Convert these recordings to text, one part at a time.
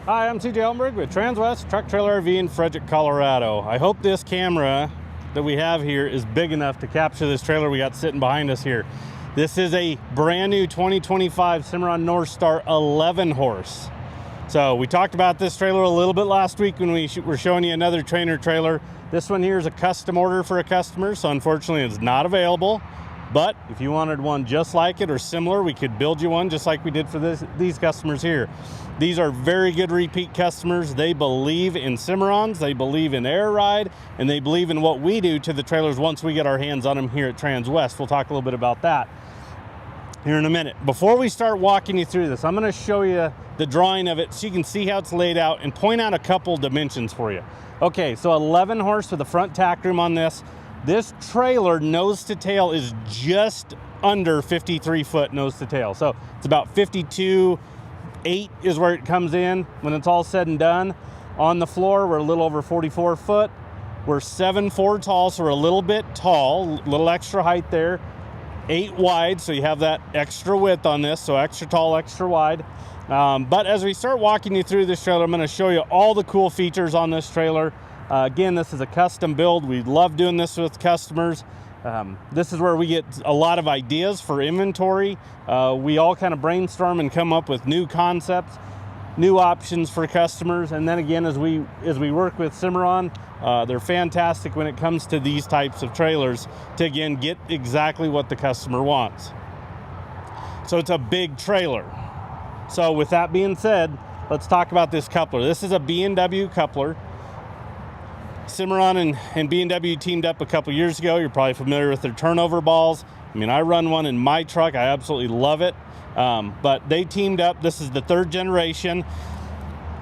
Hi, I'm CJ Ellenberg with Transwest Truck Trailer RV in Frederick, Colorado. I hope this camera that we have here is big enough to capture this trailer we got sitting behind us here. This is a brand new 2025 Cimarron Norstar 11 horse. So we talked about this trailer a little bit last week when we were showing you another trainer trailer. This one here is a custom order for a customer, so unfortunately it's not available. But if you wanted one just like it or similar, we could build you one just like we did for these customers here. These are very good repeat customers. They believe in Cimarrons, they believe in air ride, and they believe in what we do to the trailers once we get our hands on them here at Transwest. We'll talk a little bit about that here in a minute. Before we start walking you through this, I'm going to show you the drawing of it so you can see how it's laid out and point out a couple dimensions for you. Okay, so 11 horse with the front tack room on this. This trailer nose to tail is just under 53 foot nose to tail. So it's about 52.8 is where it comes in when it's all said and done. On the floor, we're a little over 44 foot. We're 7'4" tall, so we're a little bit tall, a little extra height there. 8 wide, so you have that extra width on this, so extra tall, extra wide. But as we start walking you through this trailer, I'm going to show you all the cool features on this trailer. Again, this is a custom build. We love doing this with customers. This is where we get a lot of ideas for inventory. We all kind of brainstorm and come up with new concepts, new options for customers. And then again, as we work with Cimarron, they're fantastic when it comes to these types of trailers to, again, get exactly what the customer wants. So it's a big trailer. So with that being said, let's talk about this coupler. This is a B&W coupler. Cimarron and B&W teamed up a couple years ago. You're probably familiar with their turnover balls. I mean, I run one in my truck. I absolutely love it. But they teamed up. This is the 3rd generation.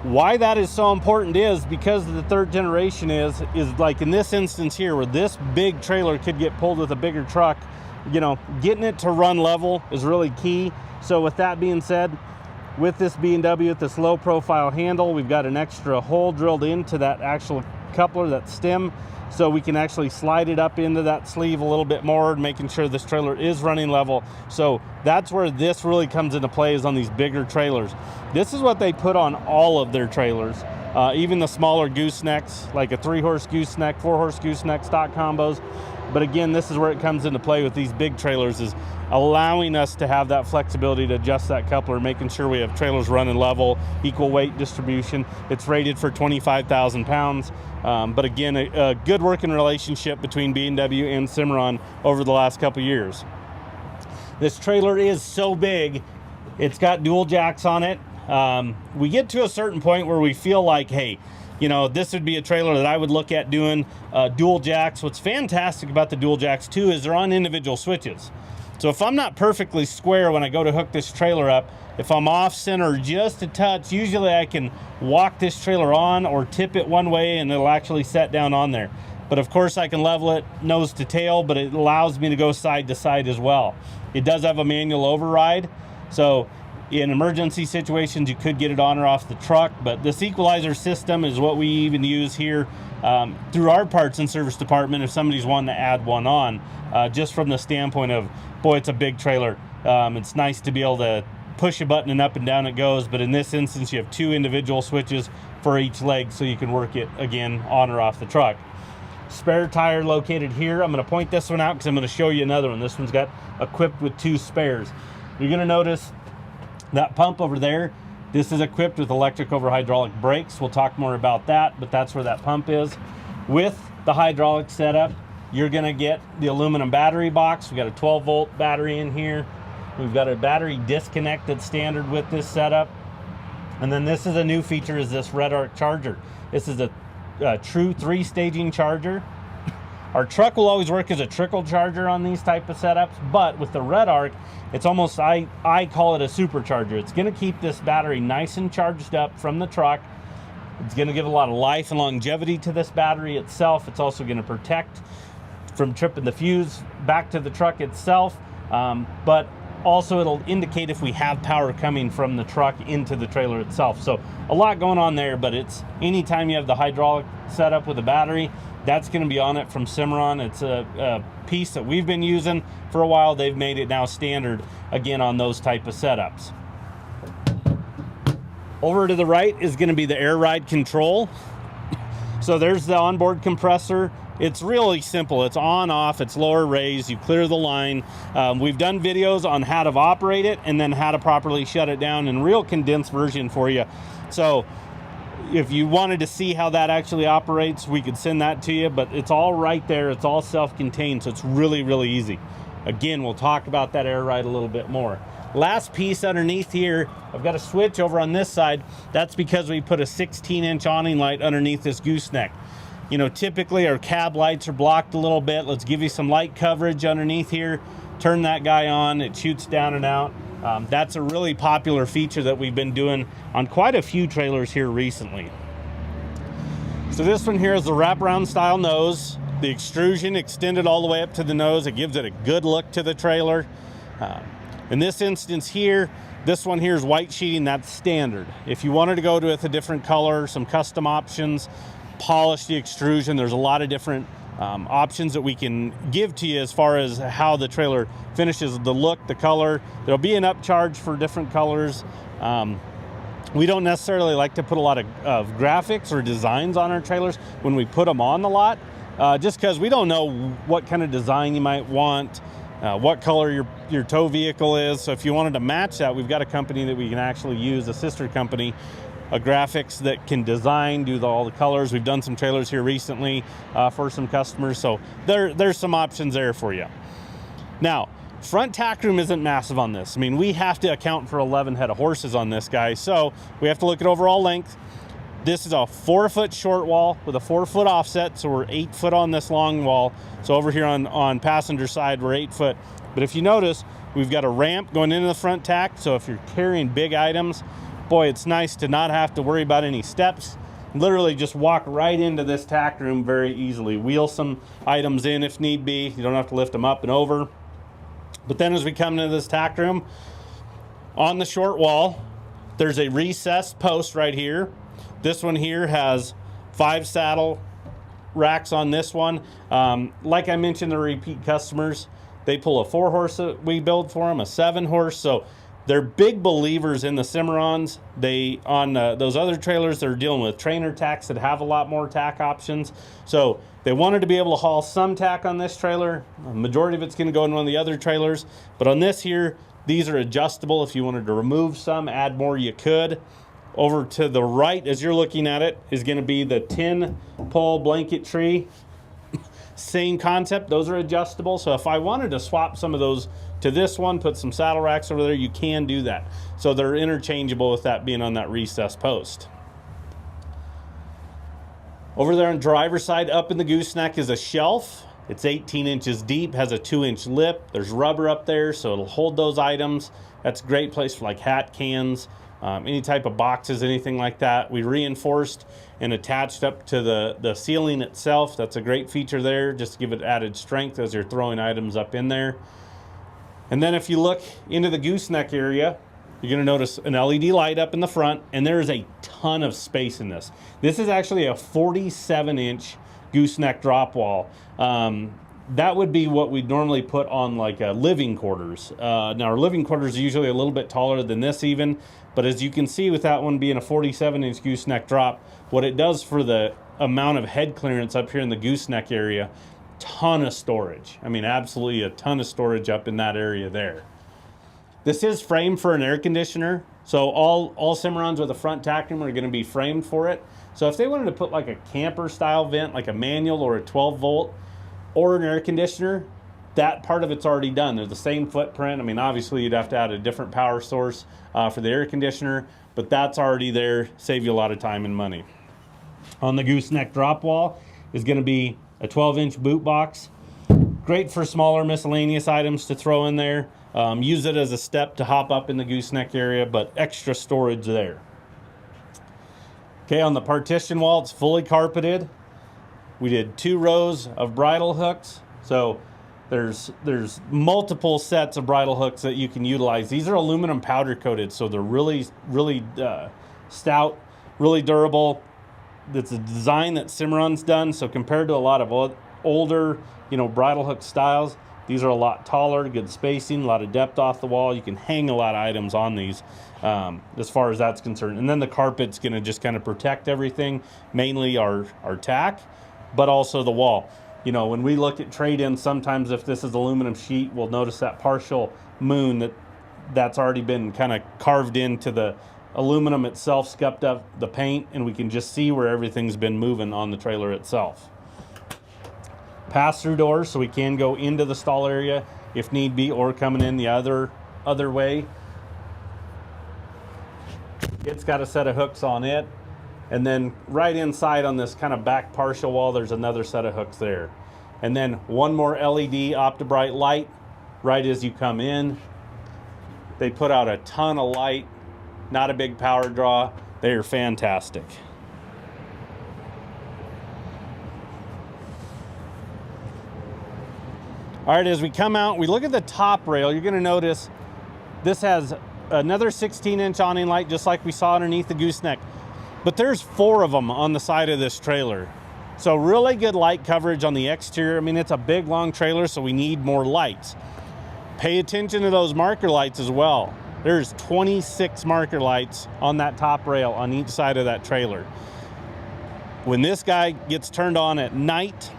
Why that is so important is because the 3rd generation is like in this instance here, where this big trailer could get pulled with a bigger truck. You know, getting it to run level is really key. So with that being said, with this B&W, with this low profile handle, we've got an extra hole drilled into that actual coupler, that stem, so we can actually slide it up into that sleeve a little bit more, making sure this trailer is running level. So that's where this really comes into play, is on these bigger trailers. This is what they put on all of their trailers, even the smaller goosenecks, like a 3-horse gooseneck, 4-horse gooseneck stock combos. But again, this is where it comes into play with these big trailers, is allowing us to have that flexibility to adjust that coupler, making sure we have trailers running level, equal weight distribution. It's rated for 25,000 pounds. But again, a good working relationship between B&W and Cimarron over the last couple years. This trailer is so big, it's got dual jacks on it. We get to a certain point where we feel like, hey, you know, this would be a trailer that I would look at doing dual jacks. What's fantastic about the dual jacks too is they're on individual switches. So if I'm not perfectly square when I go to hook this trailer up, if I'm off center just a touch, usually I can walk this trailer on or tip it one way and it'll actually set down on there. But of course I can level it nose to tail, but it allows me to go side to side as well. It does have a manual override, so in emergency situations you could get it on or off the truck. But this equalizer system is what we even use here through our parts and service department if somebody's wanting to add one on, just from the standpoint of, boy, it's a big trailer. It's nice to be able to push a button and up and down it goes, but in this instance you have 2 individual switches for each leg, so you can work it again on or off the truck. Spare tire located here. I'm going to point this one out because I'm going to show you another one. This one's got equipped with 2 spares. You're going to notice that pump over there. This is equipped with electric over hydraulic brakes. We'll talk more about that, but that's where that pump is. With the hydraulic setup, you're going to get the aluminum battery box. We've got a 12-volt battery in here. We've got a battery disconnect that's standard with this setup. And then this is a new feature, is this RedArc charger. This is a true 3-staging charger. Our truck will always work as a trickle charger on these type of setups, but with the RedArc, it's almost, I call it a supercharger. It's going to keep this battery nice and charged up from the truck. It's going to give a lot of life and longevity to this battery itself. It's also going to protect from tripping the fuse back to the truck itself, but also it'll indicate if we have power coming from the truck into the trailer itself. So a lot going on there, but it's anytime you have the hydraulic setup with a battery, that's going to be on it from Cimarron. It's a piece that we've been using for a while. They've made it now standard again on those type of setups. Over to the right is going to be the air ride control. So there's the onboard compressor. It's really simple. It's on, off, it's lower, raise, you clear the line. We've done videos on how to operate it and then how to properly shut it down in real condensed version for you. So if you wanted to see how that actually operates, we could send that to you, but it's all right there. It's all self-contained, so it's really, really easy. Again, we'll talk about that air ride a little bit more. Last piece underneath here, I've got a switch over on this side. That's because we put a 16-inch awning light underneath this gooseneck. You know, typically our cab lights are blocked a little bit. Let's give you some light coverage underneath here. Turn that guy on, it shoots down and out. That's a really popular feature that we've been doing on quite a few trailers here recently. So this one here is the wraparound style nose. The extrusion extended all the way up to the nose. It gives it a good look to the trailer. In this instance here, this one here is white sheeting. That's standard. If you wanted to go with a different color, some custom options, polish the extrusion, there's a lot of different options that we can give to you as far as how the trailer finishes, the look, the color. There'll be an upcharge for different colors. We don't necessarily like to put a lot of graphics or designs on our trailers when we put them on the lot, just because we don't know what kind of design you might want, what color your tow vehicle is. So if you wanted to match that, we've got a company that we can actually use, a sister company, a graphics that can design, do all the colors. We've done some trailers here recently for some customers, so there's some options there for you. Now, front tack room isn't massive on this. I mean, we have to account for 11 head of horses on this guy, so we have to look at overall length. This is a 4-foot short wall with a 4-foot offset, so we're 8 foot on this long wall. So over here on passenger side, we're 8 foot. But if you notice, we've got a ramp going into the front tack, so if you're carrying big items, boy, it's nice to not have to worry about any steps. Literally just walk right into this tack room very easily. Wheel some items in if need be. You don't have to lift them up and over. But then as we come into this tack room, on the short wall, there's a recessed post right here. This one here has 5 saddle racks on this one. Like I mentioned, the repeat customers, they pull a 4-horse that we build for them, a 7-horse. So they're big believers in the Cimarrons. On those other trailers, they're dealing with trainer tacks that have a lot more tack options. So they wanted to be able to haul some tack on this trailer. The majority of it's going to go in one of the other trailers. But on this here, these are adjustable. If you wanted to remove some, add more, you could. Over to the right, as you're looking at it, is going to be the 10-pole blanket tree. Same concept. Those are adjustable. So if I wanted to swap some of those to this one, put some saddle racks over there, you can do that. So they're interchangeable with that being on that recessed post. Over there on the driver's side, up in the gooseneck, is a shelf. It's 18 inches deep, has a 2-inch lip. There's rubber up there, so it'll hold those items. That's a great place for like hat cans, any type of boxes, anything like that. We reinforced and attached up to the ceiling itself. That's a great feature there, just to give it added strength as you're throwing items up in there. And then if you look into the gooseneck area, you're going to notice an LED light up in the front, and there is a ton of space in this. This is actually a 47-inch gooseneck drop wall. That would be what we'd normally put on like living quarters. Now our living quarters are usually a little bit taller than this even, but as you can see with that one being a 47-inch gooseneck drop, what it does for the amount of head clearance up here in the gooseneck area, ton of storage. I mean, absolutely a ton of storage up in that area there. This is framed for an air conditioner, so all Cimarrons with a front tack room are going to be framed for it. So if they wanted to put like a camper style vent, like a manual or a 12 volt, or an air conditioner, that part of it's already done. They're the same footprint. I mean, obviously you'd have to add a different power source for the air conditioner, but that's already there, save you a lot of time and money. On the gooseneck drop wall is going to be a 12-inch boot box. Great for smaller miscellaneous items to throw in there. Use it as a step to hop up in the gooseneck area, but extra storage there. Okay, on the partition wall, it's fully carpeted. We did 2 rows of bridle hooks. So there's multiple sets of bridle hooks that you can utilize. These are aluminum powder coated, so they're really stout, really durable. It's a design that Cimarron's done, so compared to a lot of older, bridle hook styles, These are a lot taller, good spacing, a lot of depth off the wall. You can hang a lot of items on these as far as that's concerned. And then the carpet's gonna just kind of protect everything, mainly our tack, but also the wall. You know, when we look at trade-ins, sometimes if this is aluminum sheet, we'll notice that partial moon that's already been kind of carved into the aluminum itself, scuffed up the paint, and we can just see where everything's been moving on the trailer itself. Pass-through doors, so we can go into the stall area if need be, or coming in the other way. It's got a set of hooks on it. And then right inside on this kind of back partial wall, there's another set of hooks there. And then one more LED OptiBrite light right as you come in. They put out a ton of light, not a big power draw. They are fantastic. All right, as we come out, we look at the top rail, you're gonna notice this has another 16-inch awning light, just like we saw underneath the Gooseneck. But there's 4 of them on the side of this trailer. So really good light coverage on the exterior. I mean, it's a big, long trailer, so we need more lights. Pay attention to those marker lights as well. There's 26 marker lights on that top rail on each side of that trailer. When this guy gets turned on at night,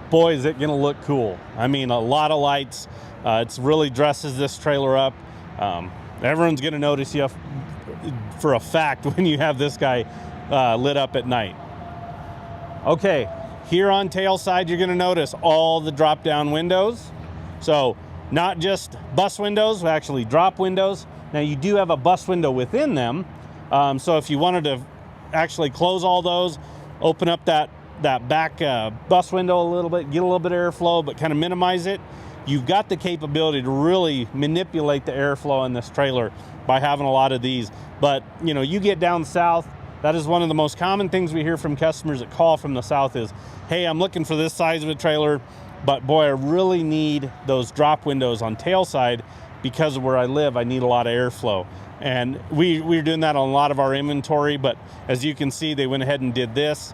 boy, is it gonna look cool. I mean, a lot of lights. It really dresses this trailer up. Everyone's gonna notice you for a fact when you have this guy lit up at night. Okay, here on tail side, you're gonna notice all the drop down windows. So not just bus windows, but actually drop windows. Now you do have a bus window within them. So if you wanted to actually close all those, open up that back bus window a little bit, get a little bit of airflow, but kind of minimize it, you've got the capability to really manipulate the airflow in this trailer by having a lot of these. But you know, you get down south, that is one of the most common things we hear from customers that call from the south is, hey, I'm looking for this size of a trailer, but boy, I really need those drop windows on tail side because of where I live. I need a lot of airflow. And we're doing that on a lot of our inventory, but as you can see, they went ahead and did this.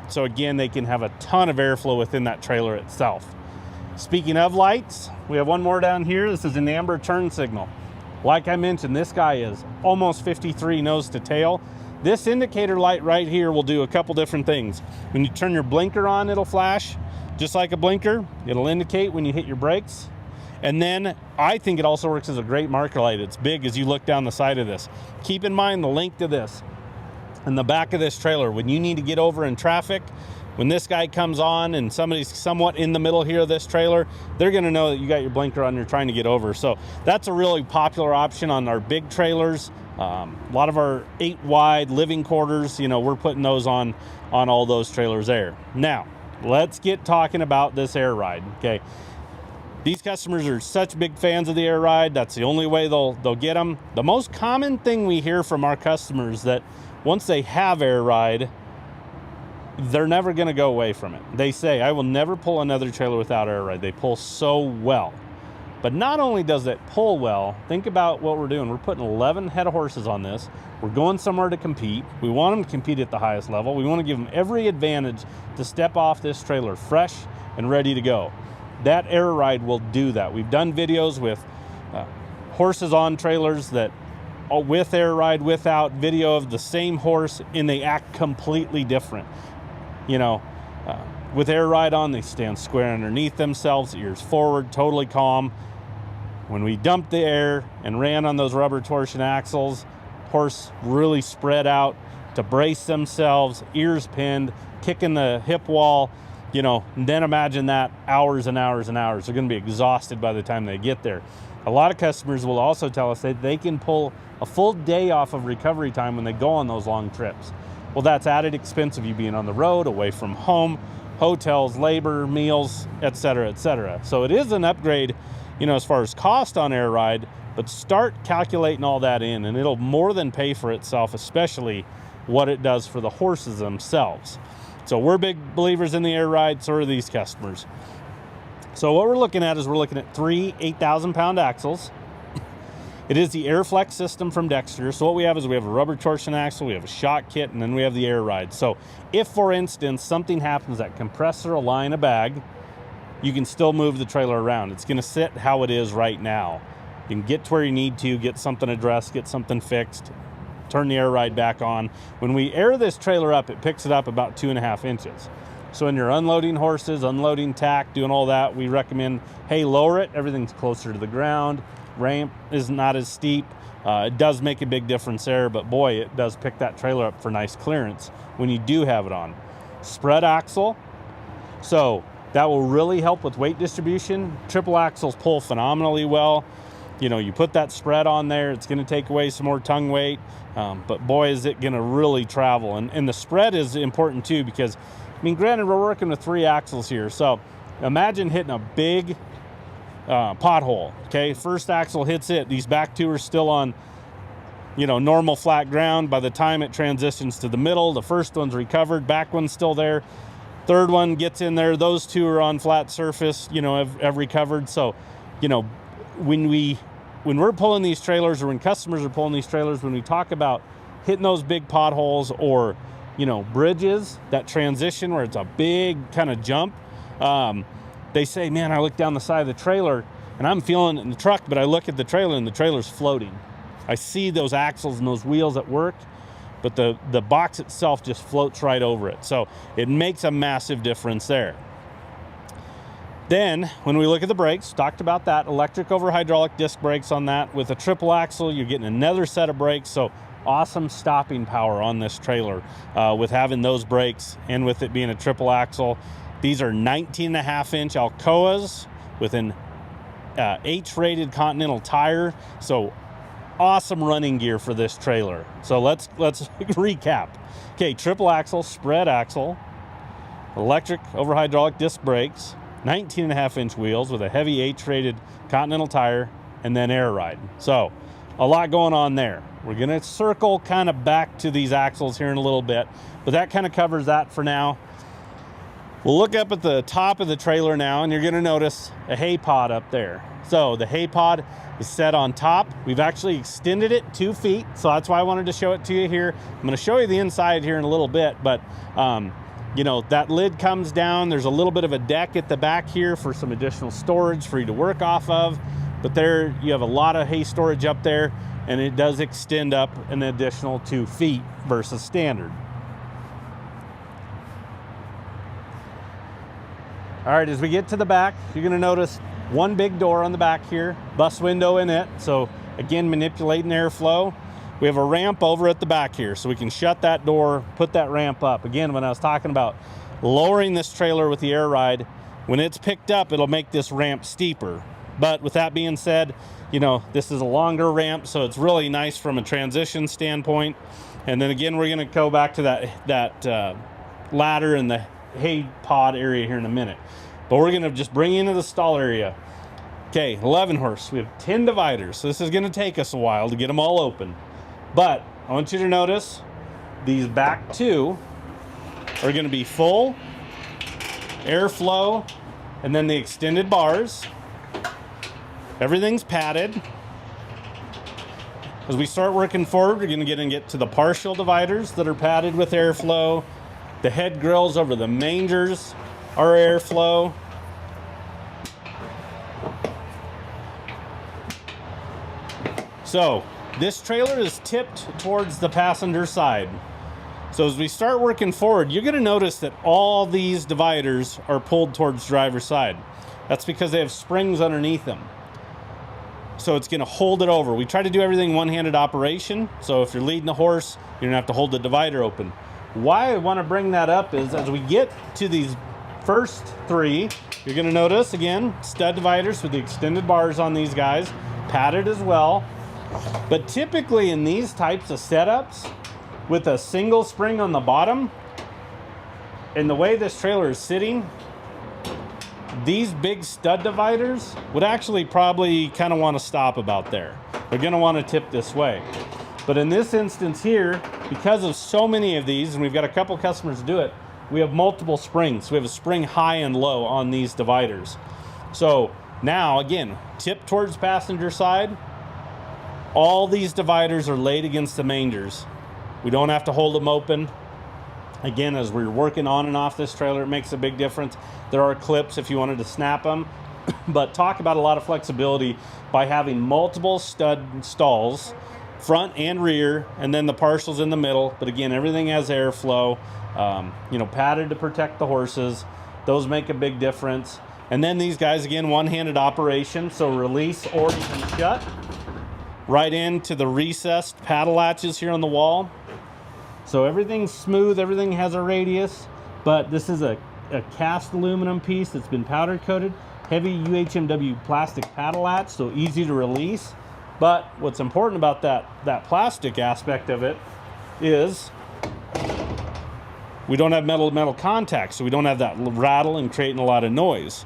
So again, they can have a ton of airflow within that trailer itself. Speaking of lights, we have one more down here. This is an amber turn signal. Like I mentioned, this guy is almost 53 nose to tail. This indicator light right here will do a couple different things. When you turn your blinker on, it'll flash just like a blinker. It'll indicate when you hit your brakes. And then I think it also works as a great marker light. It's big as you look down the side of this. Keep in mind the length of this and the back of this trailer. When you need to get over in traffic, when this guy comes on and somebody's somewhat in the middle here of this trailer, they're gonna know that you got your blinker on, you're trying to get over. So that's a really popular option on our big trailers. A lot of our 8 wide living quarters, you know, we're putting those on all those trailers there. Now, let's get talking about this air ride, okay? These customers are such big fans of the air ride. That's the only way they'll get them. The most common thing we hear from our customers that once they have air ride, they're never gonna go away from it. They say, I will never pull another trailer without air ride. They pull so well. But not only does it pull well, think about what we're doing. We're putting 11 head of horses on this. We're going somewhere to compete. We want them to compete at the highest level. We want to give them every advantage to step off this trailer fresh and ready to go. That air ride will do that. We've done videos with horses on trailers that with air ride, without, video of the same horse, and they act completely different. You know, with air ride on, they stand square underneath themselves, ears forward, totally calm. When we dumped the air and ran on those rubber torsion axles, horse really spread out to brace themselves, ears pinned, kicking the hip wall, you know, and then imagine that hours and hours and hours. They're gonna be exhausted by the time they get there. A lot of customers will also tell us that they can pull a full day off of recovery time when they go on those long trips. Well, that's added expense of you being on the road, away from home, hotels, labor, meals, etc., etc. So it is an upgrade, you know, as far as cost on air ride, but start calculating all that in and it'll more than pay for itself, especially what it does for the horses themselves. So we're big believers in the air ride, so are these customers. So what we're looking at is we're looking at 3 8,000-pound axles. It is the Airflex system from Dexter. So what we have is we have a rubber torsion axle, we have a shock kit, and then we have the air ride. So if, for instance, something happens, that compressor will lie in a bag, you can still move the trailer around. It's going to sit how it is right now. You can get to where you need to, get something addressed, get something fixed, turn the air ride back on. When we air this trailer up, it picks it up about 2.5 inches. So when you're unloading horses, unloading tack, doing all that, we recommend, hey, lower it. Everything's closer to the ground. Ramp is not as steep. It does make a big difference there, but boy, it does pick that trailer up for nice clearance when you do have it on. Spread axle. So that will really help with weight distribution. Triple axles pull phenomenally well. You know, you put that spread on there, it's going to take away some more tongue weight, but boy, is it going to really travel. And the spread is important too, because, I mean, granted, we're working with 3 axles here. So imagine hitting a big pothole, okay? First axle hits it. These back 2 are still on, you know, normal flat ground. By the time it transitions to the middle, the first one's recovered, back one's still there. Third one gets in there. Those 2 are on flat surface, you know, have recovered. So, you know, when we're pulling these trailers, or when customers are pulling these trailers, when we talk about hitting those big potholes, or, you know, bridges, that transition where it's a big kind of jump, they say, man, I look down the side of the trailer and I'm feeling it in the truck, but I look at the trailer and the trailer's floating. I see those axles and those wheels at work, but the box itself just floats right over it. So it makes a massive difference there. Then when we look at the brakes, talked about that, electric over hydraulic disc brakes on that. With a triple axle, you're getting another set of brakes. So awesome stopping power on this trailer with having those brakes, and with it being a triple axle. These are 19.5-inch Alcoas with an H-rated Continental tire. So awesome running gear for this trailer. So let's recap. Okay, triple axle, spread axle, electric over hydraulic disc brakes, 19.5-inch wheels with a heavy H-rated Continental tire, and then air ride. So a lot going on there. We're going to circle kind of back to these axles here in a little bit, but that kind of covers that for now. We'll look up at the top of the trailer now, and you're going to notice a hay pod up there. So the hay pod is set on top. We've actually extended it 2 feet, so that's why I wanted to show it to you here. I'm going to show you the inside here in a little bit, but you know, that lid comes down. There's a little bit of a deck at the back here for some additional storage for you to work off of. But there you have a lot of hay storage up there, and it does extend up an additional 2 feet versus standard. All right, as we get to the back, you're gonna notice one big door on the back here, bus window in it. So again, manipulating airflow. We have a ramp over at the back here, so we can shut that door, put that ramp up. Again, when I was talking about lowering this trailer with the air ride, when it's picked up, it'll make this ramp steeper. But with that being said, you know, this is a longer ramp, so it's really nice from a transition standpoint. And then again, we're gonna go back to that ladder and the hay pod area here in a minute. But we're gonna just bring you into the stall area. Okay, 11 horse, we have 10 dividers. So this is gonna take us a while to get them all open. But I want you to notice these back 2 are going to be full airflow, and then the extended bars. Everything's padded. As we start working forward, we're going to get to the partial dividers that are padded with airflow. The head grills over the mangers are airflow. So this trailer is tipped towards the passenger side. So as we start working forward, you're going to notice that all these dividers are pulled towards driver's side. That's because they have springs underneath them. So it's going to hold it over. We try to do everything one-handed operation. So if you're leading the horse, you're going to have to hold the divider open. Why I want to bring that up is as we get to these first 3, you're going to notice, again, stud dividers with the extended bars on these guys, padded as well. But typically in these types of setups, with a single spring on the bottom, and the way this trailer is sitting, these big stud dividers would actually probably kind of want to stop about there. They're going to want to tip this way. But in this instance here, because of so many of these, and we've got a couple customers do it, we have multiple springs. We have a spring high and low on these dividers. So now, again, tip towards passenger side. All these dividers are laid against the mangers. We don't have to hold them open. Again, as we're working on and off this trailer, it makes a big difference. There are clips if you wanted to snap them, but talk about a lot of flexibility by having multiple stud stalls, front and rear, and then the partials in the middle. But again, everything has airflow, you know, padded to protect the horses. Those make a big difference. And then these guys, again, one-handed operation, so release or even shut. Right into the recessed paddle latches here on the wall. So everything's smooth, everything has a radius, but this is a cast aluminum piece that's been powder coated, heavy UHMW plastic paddle latch, so easy to release. But what's important about that plastic aspect of it is we don't have metal-to-metal contact, so we don't have that rattle and creating a lot of noise.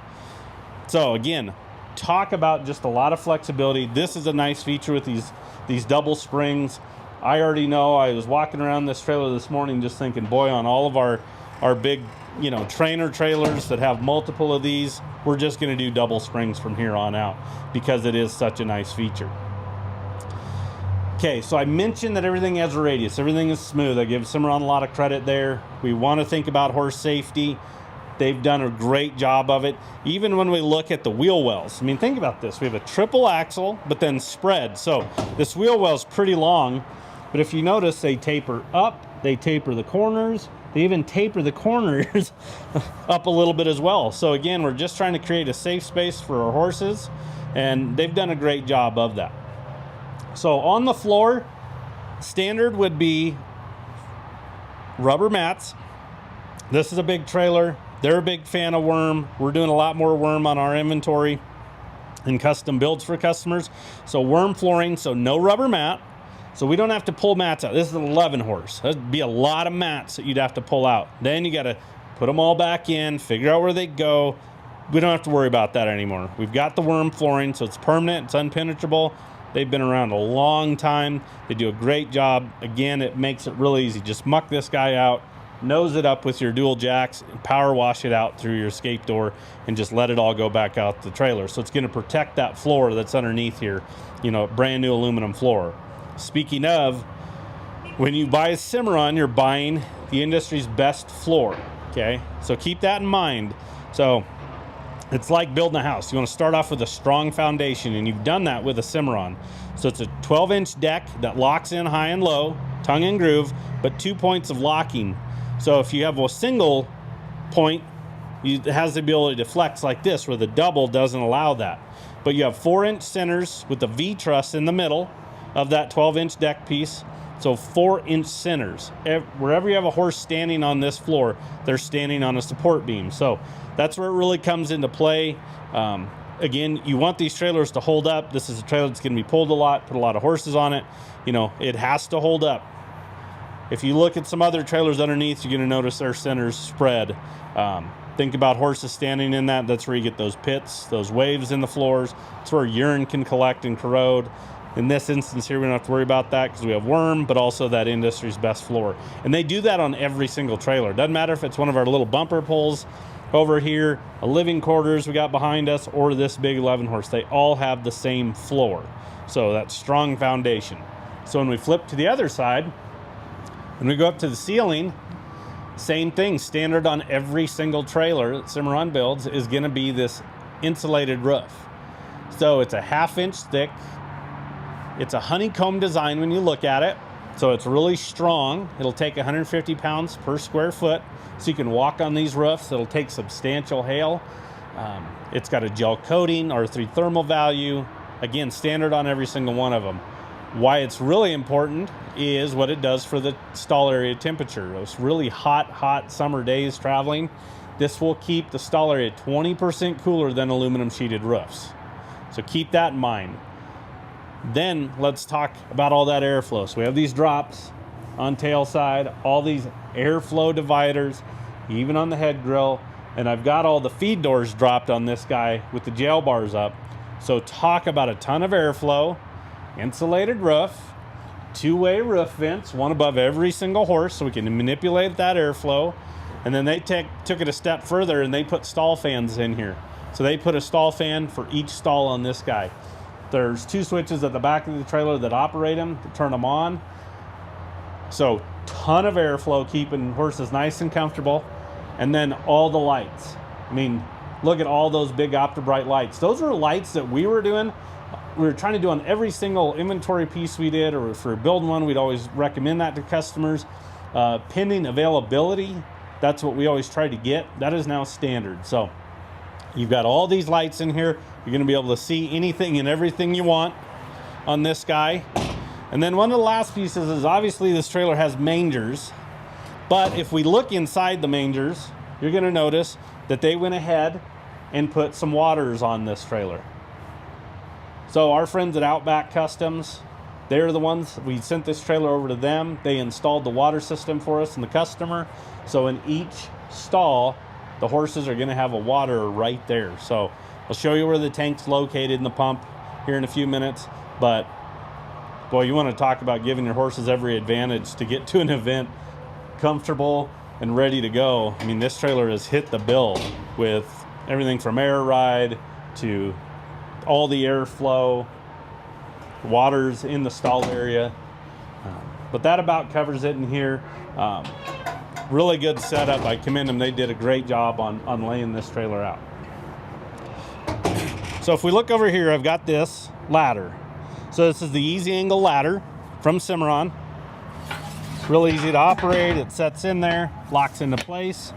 So again, talk about just a lot of flexibility. This is a nice feature with these double springs. I already know, I was walking around this trailer this morning just thinking, boy, on all of our big, you know, trainer trailers that have multiple of these, we're just going to do double springs from here on out because it is such a nice feature. Okay, so I mentioned that everything has a radius. Everything is smooth. I give Cimarron a lot of credit there. We want to think about horse safety. They've done a great job of it. Even when we look at the wheel wells. I mean, think about this. We have a triple axle, but then spread. So this wheel well is pretty long. But if you notice, they taper up, they taper the corners, they even taper the corners up a little bit as well. So again, we're just trying to create a safe space for our horses, and they've done a great job of that. So on the floor, standard would be rubber mats. This is a big trailer. They're a big fan of Werm. We're doing a lot more Werm on our inventory and custom builds for customers. So Werm flooring, so no rubber mat. So we don't have to pull mats out. This is an 11 horse. That'd be a lot of mats that you'd have to pull out. Then you got to put them all back in, figure out where they go. We don't have to worry about that anymore. We've got the Werm flooring, so it's permanent, it's unpenetrable. They've been around a long time. They do a great job. Again, it makes it really easy. Just muck this guy out, nose it up with your dual jacks, and power wash it out through your escape door, and just let it all go back out the trailer. So it's going to protect that floor that's underneath here, you know, brand new aluminum floor. Speaking of, when you buy a Cimarron, you're buying the industry's best floor, okay? So keep that in mind. So it's like building a house. You want to start off with a strong foundation, and you've done that with a Cimarron. So it's a 12-inch deck that locks in high and low, tongue and groove, but 2 points of locking. So if you have a single point, it has the ability to flex like this, where the double doesn't allow that. But you have 4-inch centers with the V-truss in the middle of that 12-inch deck piece. So 4-inch centers. Wherever you have a horse standing on this floor, they're standing on a support beam. So that's where it really comes into play. Again, you want these trailers to hold up. This is a trailer that's going to be pulled a lot, put a lot of horses on it. You know, it has to hold up. If you look at some other trailers underneath, you're going to notice their centers spread. Think about horses standing in that. That's where you get those pits, those waves in the floors. It's where urine can collect and corrode. In this instance here, we don't have to worry about that because we have Werm, but also that industry's best floor. And they do that on every single trailer. Doesn't matter if it's one of our little bumper pulls over here, a living quarters we got behind us, or this big 11 horse. They all have the same floor. So that's strong foundation. So when we flip to the other side, when we go up to the ceiling, same thing. Standard on every single trailer that Cimarron builds is going to be this insulated roof. So it's a 1/2 inch thick. It's a honeycomb design when you look at it. So it's really strong. It'll take 150 pounds per square foot. So you can walk on these roofs. It'll take substantial hail. It's got a gel coating, R3 thermal value. Again, standard on every single one of them. Why it's really important is what it does for the stall area temperature. Those really hot summer days traveling, this will keep the stall area 20% cooler than aluminum sheeted roofs. So keep that in mind. Then let's talk about all that airflow. So we have these drops on tail side, all these airflow dividers, even on the head grill, and I've got all the feed doors dropped on this guy with the jail bars up. So talk about a ton of airflow, insulated roof, 2-way roof vents, one above every single horse so we can manipulate that airflow. And then they took it a step further and they put stall fans in here. So they put a stall fan for each stall on this guy. There's 2 switches at the back of the trailer that operate them, to turn them on. So ton of airflow, keeping horses nice and comfortable. And then all the lights. I mean, look at all those big Optibright lights. Those are lights that we were doing. We were trying to do on every single inventory piece we did, or for building one, we'd always recommend that to customers. Pending availability, that's what we always try to get. That is now standard. So you've got all these lights in here. You're going to be able to see anything and everything you want on this guy. And then one of the last pieces is obviously this trailer has mangers. But if we look inside the mangers, you're going to notice that they went ahead and put some waters on this trailer. So our friends at Outback Customs, they're the ones, we sent this trailer over to them. They installed the water system for us and the customer. So in each stall, the horses are going to have a water right there. So I'll show you where the tank's located in the pump here in a few minutes. But boy, you want to talk about giving your horses every advantage to get to an event comfortable and ready to go. I mean, this trailer has hit the bill with everything from air ride to all the airflow, waters in the stall area. But that about covers it in here. Really good setup. I commend them. They did a great job on laying this trailer out. So if we look over here, I've got this ladder. So this is the easy angle ladder from Cimarron. Real easy to operate. It sets in there, locks into place.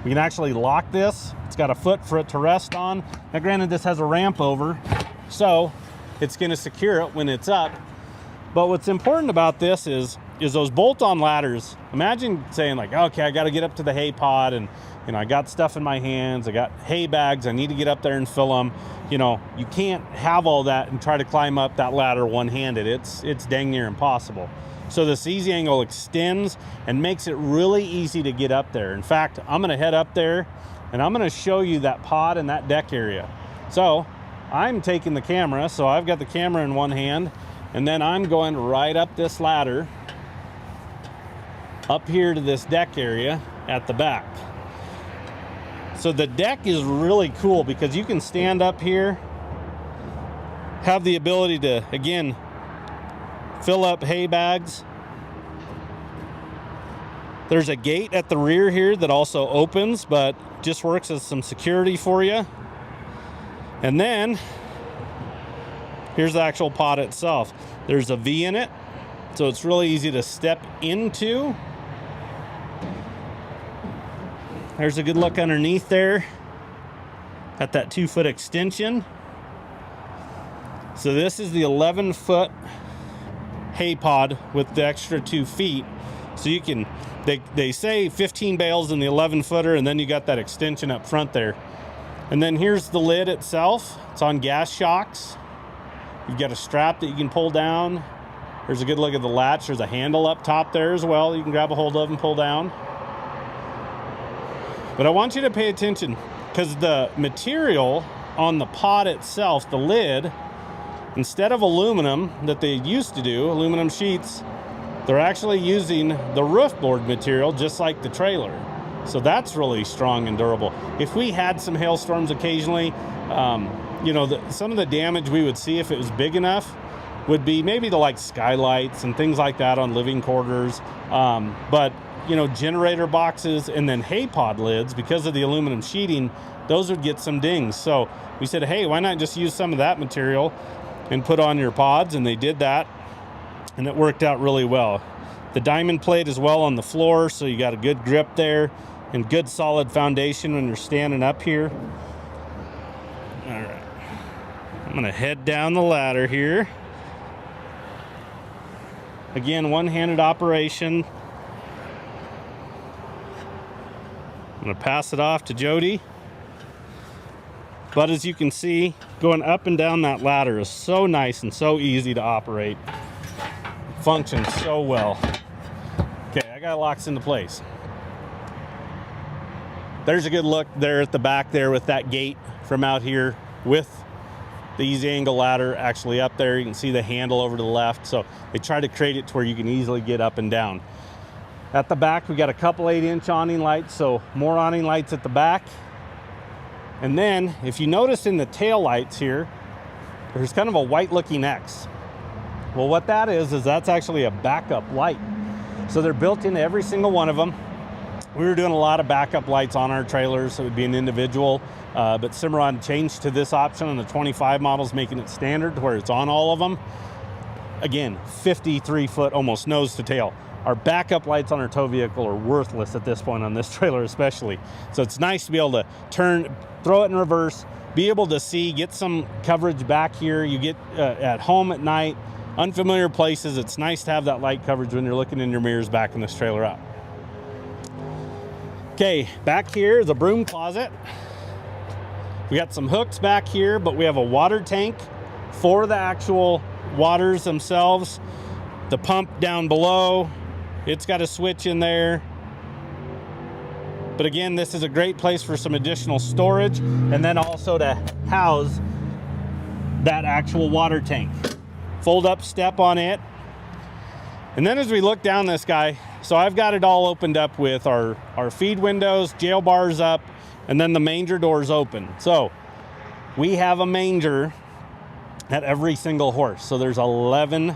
We can actually lock this. It's got a foot for it to rest on. Now granted, this has a ramp over, so it's going to secure it when it's up. But what's important about this is those bolt-on ladders. Imagine saying like, okay, I got to get up to the hay pod, and you know, I got stuff in my hands, I got hay bags, I need to get up there and fill them. You know, you can't have all that and try to climb up that ladder one-handed. It's dang near impossible. So this easy angle extends and makes it really easy to get up there. In fact, I'm gonna head up there and I'm gonna show you that pod and that deck area. So I'm taking the camera, so I've got the camera in one hand, and then I'm going right up this ladder, up here to this deck area at the back. So the deck is really cool because you can stand up here, have the ability to, again, fill up hay bags. There's a gate at the rear here that also opens, but just works as some security for you. And then here's the actual pod itself. There's a V in it, so it's really easy to step into. There's a good look underneath there at that 2-foot extension. So this is the 11-foot hay pod with the extra 2 feet. So you can, they say 15 bales in the 11-footer, and then you got that extension up front there. And then here's the lid itself. It's on gas shocks. You've got a strap that you can pull down. There's a good look at the latch. There's a handle up top there as well you can grab a hold of and pull down. But I want you to pay attention, because the material on the pod itself, the lid, instead of aluminum that they used to do, aluminum sheets, they're actually using the roof board material just like the trailer. So that's really strong and durable. If we had some hailstorms occasionally, you know, some of the damage we would see if it was big enough would be maybe the like skylights and things like that on living quarters. But you know, generator boxes and then hay pod lids, because of the aluminum sheeting, those would get some dings. So we said, hey, why not just use some of that material and put on your pods? And they did that, and it worked out really well. The diamond plate as well on the floor, so you got a good grip there and good solid foundation when you're standing up here. All right, I'm gonna head down the ladder here. Again, one-handed operation. I'm gonna pass it off to Jody. But as you can see, going up and down that ladder is so nice and so easy to operate. It functions so well. Okay, I got it locked into place. There's a good look there at the back there with that gate from out here with the easy angle ladder actually up there. You can see the handle over to the left. So they try to create it to where you can easily get up and down. At the back, we got a couple 8-inch awning lights, so more awning lights at the back. And then, if you notice in the tail lights here, there's kind of a white looking X. Well, what that is that's actually a backup light. So they're built into every single one of them. We were doing a lot of backup lights on our trailers, so it would be an individual, but Cimarron changed to this option on the 25 models, making it standard to where it's on all of them. Again, 53 foot, almost nose to tail. Our backup lights on our tow vehicle are worthless at this point on this trailer especially. So it's nice to be able to turn, throw it in reverse, be able to see, get some coverage back here. You get at home at night, unfamiliar places, it's nice to have that light coverage when you're looking in your mirrors backing this trailer up. Okay, back here is a broom closet. We got some hooks back here, but we have a water tank for the actual waters themselves. The pump down below, it's got a switch in there. But again, this is a great place for some additional storage, and then also to house that actual water tank. Fold up step on it. And then as we look down this guy, so I've got it all opened up with our feed windows, jail bars up, and then the manger doors open. So we have a manger at every single horse. So there's 11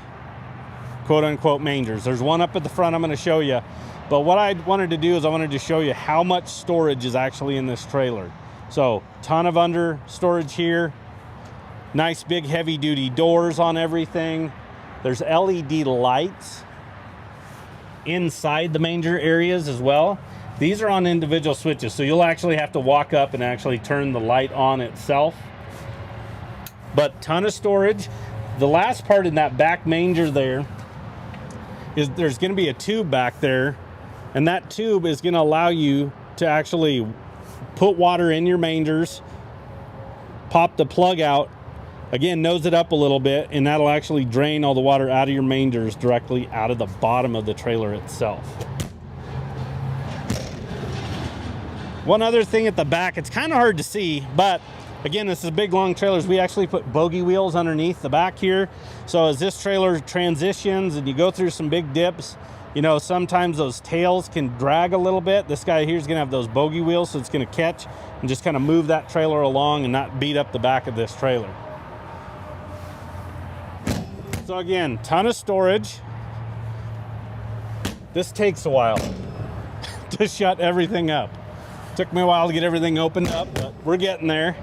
quote unquote mangers. There's one up at the front I'm going to show you. But what I wanted to do is I wanted to show you how much storage is actually in this trailer. So ton of under storage here. Nice big heavy duty doors on everything. There's LED lights inside the manger areas as well. These are on individual switches, so you'll actually have to walk up and actually turn the light on itself. But ton of storage. The last part in that back manger there is there's going to be a tube back there, and that tube is going to allow you to actually put water in your mangers, pop the plug out, again, nose it up a little bit, and that'll actually drain all the water out of your mangers directly out of the bottom of the trailer itself. One other thing at the back, it's kind of hard to see, but again, this is big long trailers. We actually put bogey wheels underneath the back here. So as this trailer transitions and you go through some big dips, you know, sometimes those tails can drag a little bit. This guy here is going to have those bogey wheels, so it's going to catch and just kind of move that trailer along and not beat up the back of this trailer. So again, ton of storage. This takes a while to shut everything up. Took me a while to get everything opened up, but we're getting there.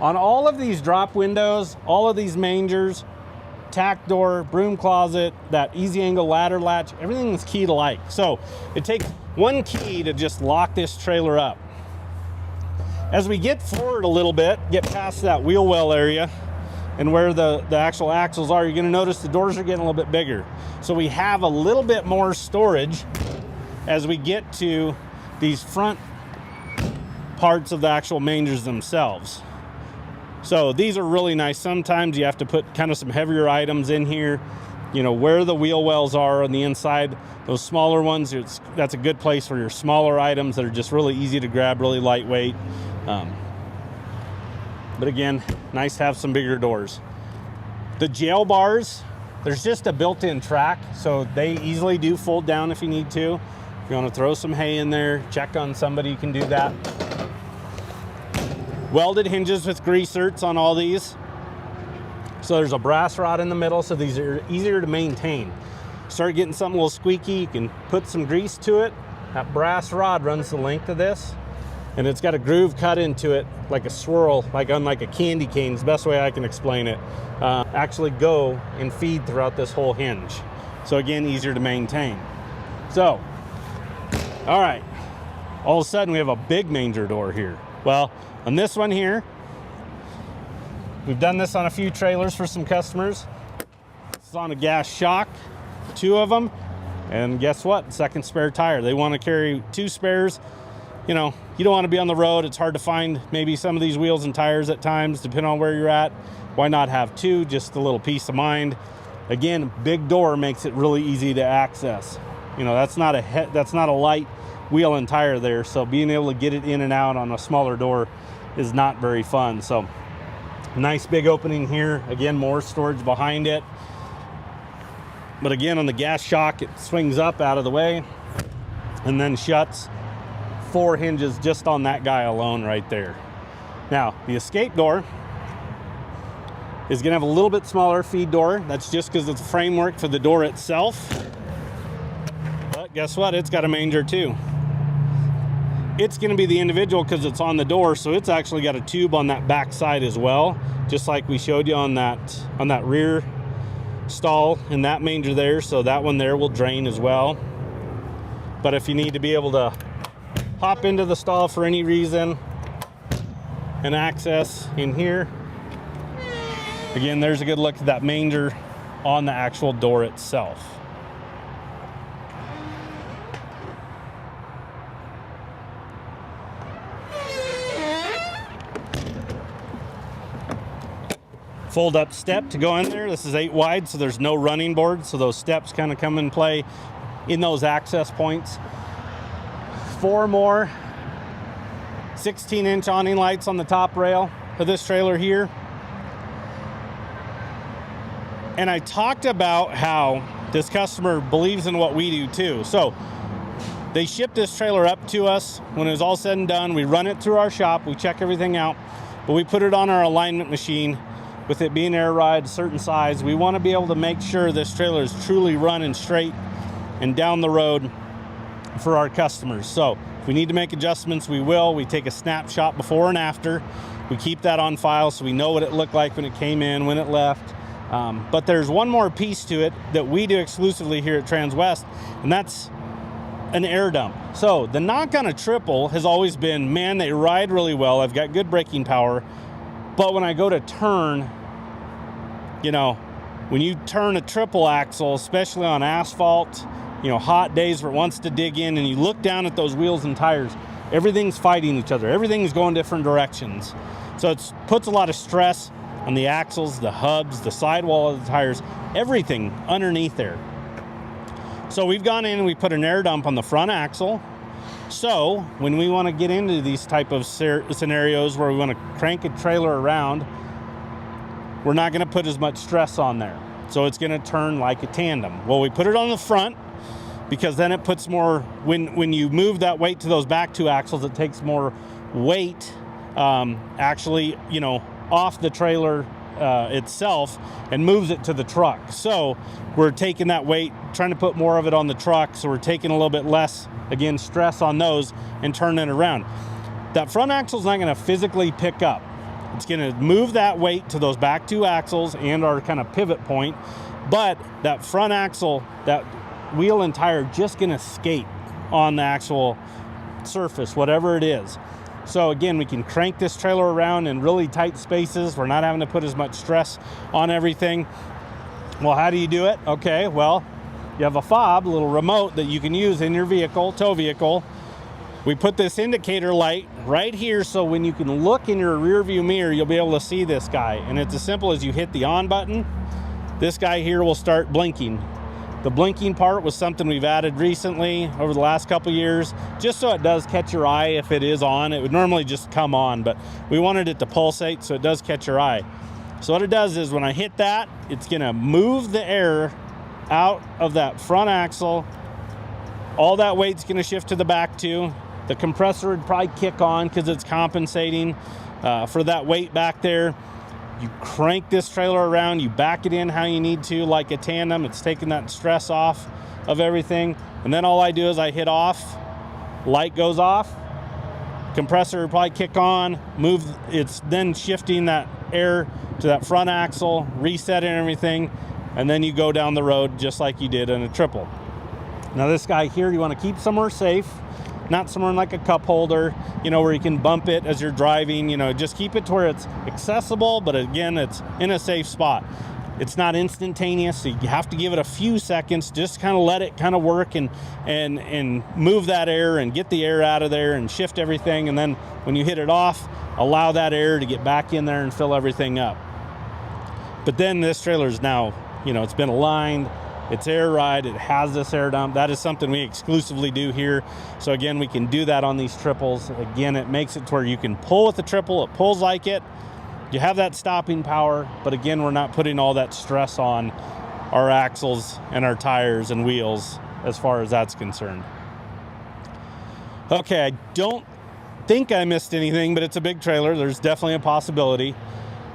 On all of these drop windows, all of these mangers, tack door, broom closet, that easy angle ladder latch, everything is key to like. So it takes one key to just lock this trailer up. As we get forward a little bit, get past that wheel well area and where the actual axles are, you're gonna notice the doors are getting a little bit bigger. So we have a little bit more storage as we get to these front parts of the actual mangers themselves. So these are really nice. Sometimes you have to put kind of some heavier items in here, you know, where the wheel wells are on the inside. Those smaller ones, that's a good place for your smaller items that are just really easy to grab, really lightweight. But again, nice to have some bigger doors. The jail bars, there's just a built-in track, so they easily do fold down if you need to. If you want to throw some hay in there, check on somebody, you can do that. Welded hinges with greasers on all these. So there's a brass rod in the middle, so these are easier to maintain. Start getting something a little squeaky, you can put some grease to it. That brass rod runs the length of this, and it's got a groove cut into it like a swirl, like on like a candy cane is the best way I can explain it. Actually go and feed throughout this whole hinge. So again, easier to maintain. So, all right, all of a sudden we have a big manger door here. Well, on this one here, we've done this on a few trailers for some customers. It's on a gas shock, 2 of them, and guess what? Second spare tire. They want to carry 2 spares. You know, you don't want to be on the road. It's hard to find maybe some of these wheels and tires at times, depending on where you're at. Why not have 2? Just a little peace of mind. Again, big door makes it really easy to access. You know, that's not a light wheel and tire there, so being able to get it in and out on a smaller door is not very fun. So nice big opening here. Again, more storage behind it. But again, on the gas shock, it swings up out of the way and then shuts. 4 hinges just on that guy alone right there. Now, the escape door is gonna have a little bit smaller feed door. That's just because it's a framework for the door itself. guess what? It's got a manger too. It's going to be the individual because it's on the door, so it's actually got a tube on that back side as well, just like we showed you on that rear stall in that manger there. So that one there will drain as well. But if you need to be able to hop into the stall for any reason and access in here, again, there's a good look at that manger on the actual door itself. Fold up step to go in there. This is 8 wide, so there's no running board, so those steps kind of come in play in those access points. 4 more 16-inch awning lights on the top rail of this trailer here. And I talked about how this customer believes in what we do too. So they shipped this trailer up to us. When it was all said and done, we run it through our shop, we check everything out, but we put it on our alignment machine. With it being air ride, a certain size, we want to be able to make sure this trailer is truly running straight and down the road for our customers. So if we need to make adjustments, we will. We take a snapshot before and after. We keep that on file so we know what it looked like when it came in, when it left. But there's one more piece to it that we do exclusively here at Transwest, and that's an air dump. So the knock on a triple has always been, man, they ride really well. I've got good braking power. But when I go to turn, you know, when you turn a triple axle, especially on asphalt, you know, hot days where it wants to dig in, and you look down at those wheels and tires, everything's fighting each other. Everything's going different directions. So it puts a lot of stress on the axles, the hubs, the sidewall of the tires, everything underneath there. So we've gone in and we put an air dump on the front axle. So when we want to get into these type of scenarios where we want to crank a trailer around, we're not going to put as much stress on there. So it's going to turn like a tandem. Well, we put it on the front because then it puts more, when you move that weight to those back 2 axles, it takes more weight actually, you know, off the trailer itself and moves it to the truck. So we're taking that weight, trying to put more of it on the truck, so we're taking a little bit less, again, stress on those and turning it around. That front axle is not going to physically pick up. It's going to move that weight to those back 2 axles and our kind of pivot point, but that front axle, that wheel and tire, just going to skate on the actual surface, whatever it is. So again, we can crank this trailer around in really tight spaces. We're not having to put as much stress on everything. Well, how do you do it? Okay, well, you have a fob, a little remote that you can use in your vehicle, tow vehicle. We put this indicator light right here, so when you can look in your rear view mirror, you'll be able to see this guy. And it's as simple as you hit the on button, this guy here will start blinking. The blinking part was something we've added recently over the last couple years, just so it does catch your eye if it is on. It would normally just come on, but we wanted it to pulsate so it does catch your eye. So what it does is when I hit that, it's gonna move the air out of that front axle. All that weight's gonna shift to the back 2. The compressor would probably kick on because it's compensating for that weight back there. You crank this trailer around, you back it in how you need to, like a tandem. It's taking that stress off of everything. And then all I do is I hit off, light goes off, compressor will probably kick on, move, it's then shifting that air to that front axle, resetting everything, and then you go down the road just like you did in a triple. Now this guy here, you want to keep somewhere safe, not somewhere like a cup holder, you know, where you can bump it as you're driving. You know, just keep it to where it's accessible, but again, it's in a safe spot. It's not instantaneous, so you have to give it a few seconds, just kind of let it kind of work and move that air and get the air out of there and shift everything. And then when you hit it off, allow that air to get back in there and fill everything up. But then this trailer is now, you know, it's been aligned, it's air ride, it has this air dump. That is something we exclusively do here. So again, we can do that on these triples. Again, it makes it to where you can pull with the triple, it pulls like it. You have that stopping power, but again, we're not putting all that stress on our axles and our tires and wheels as far as that's concerned. Okay, I don't think I missed anything, but it's a big trailer. There's definitely a possibility.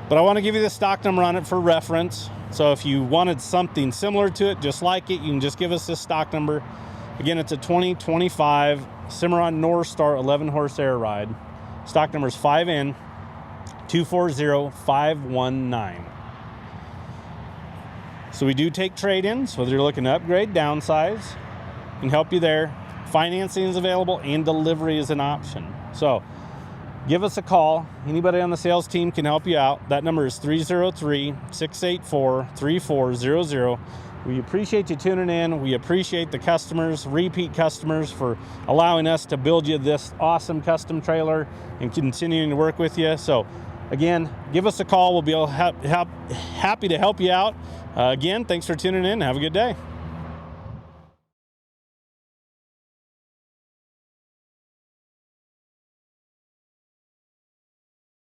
But I want to give you the stock number on it for reference. So if you wanted something similar to it, just like it, you can just give us this stock number. Again, it's a 2025 Cimarron Norstar 11 horse air ride. Stock number is 5N240519. So we do take trade-ins, whether you're looking to upgrade, downsize, and help you there. Financing is available and delivery is an option. So give us a call. Anybody on the sales team can help you out. That number is 303-684-3400. We appreciate you tuning in. We appreciate the customers, repeat customers, for allowing us to build you this awesome custom trailer and continuing to work with you. So again, give us a call. We'll be happy to help you out. Again, thanks for tuning in. Have a good day.